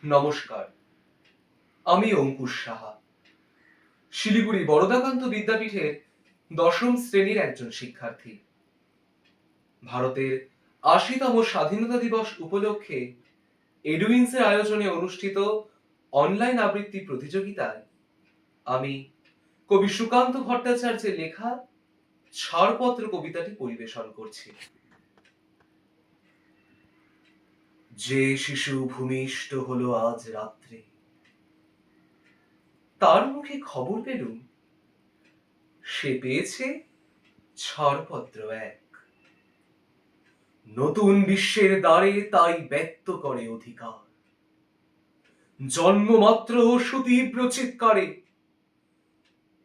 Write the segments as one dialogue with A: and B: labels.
A: নমস্কার, আমি অঙ্কুশ সাহা। শিলিগুড়ি বরদাকান্ত বিদ্যাপীঠের দশম শ্রেণীর একজন শিক্ষার্থী। ভারতের ৮০তম স্বাধীনতা দিবস উপলক্ষে এডুইন্সের আয়োজনে অনুষ্ঠিত অনলাইন আবৃত্তি প্রতিযোগিতায় আমি কবি সুকান্ত ভট্টাচার্যের লেখা ছাড়পত্র কবিতাটি পরিবেশন করছি। যে শিশু ভূমিষ্ঠ হলো আজ রাত্রে, তার মুখে খবর পেলুম সে পেয়েছে ছাড়পত্র এক। নতুন বিশ্বের দ্বারে তাই ব্যক্ত করে অধিকার। জন্মমাত্র সুতীব্র চিৎকারে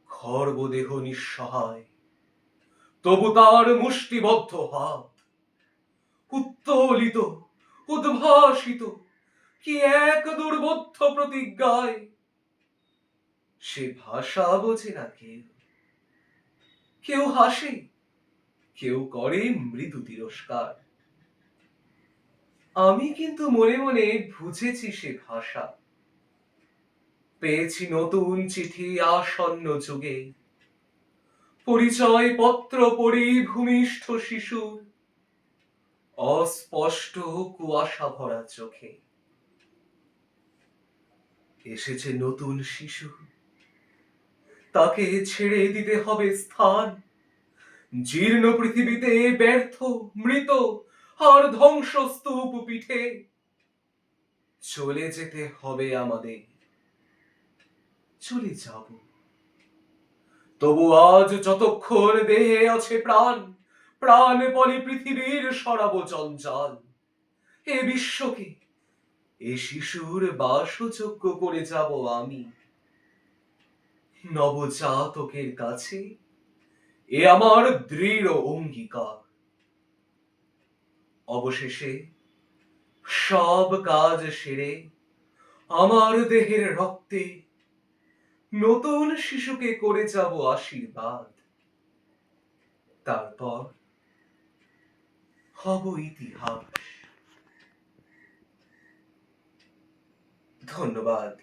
A: খর্বদেহ নিঃসহায়, তবু তার মুষ্টিবদ্ধ হাত উত্তোলিত, উদ্ভাসিত কি এক দুর্বোধ্য প্রতিজ্ঞায়। সে ভাষা বোঝে না কেউ, কেউ হাসে, কেউ করে মৃদু তিরস্কার। আমি কিন্তু মনে মনে বুঝেছি সে ভাষা। পেয়েছি নতুন চিঠি আসন্ন যুগে, পরিচয় পত্র পড়ি ভূমিষ্ঠ শিশুর অস্পষ্ট কুয়াশা ভরা চোখে। এসেছে নতুন শিশু, তাকে ছেড়ে দিতে হবে স্থান। জীর্ণ পৃথিবীতে ব্যর্থ, মৃত আর ধ্বংসস্তূপ পিঠে চলে যেতে হবে আমাদের। চলে যাব, তবু আজ যতক্ষণ দেহে আছে প্রাণ, প্রাণপণে পৃথিবীর সরাব জঞ্জাল। এ বিশ্বকে, এ শিশুর বাসযোগ্য করে যাব আমি। নবজাতকের কাছে এ আমার দৃঢ় অঙ্গীকার। অবশেষে সব কাজ সেরে আমার দেহের রক্তে নতুন শিশুকে করে যাব আশীর্বাদ। তারপর হব ইতিহাস। ধন্যবাদ।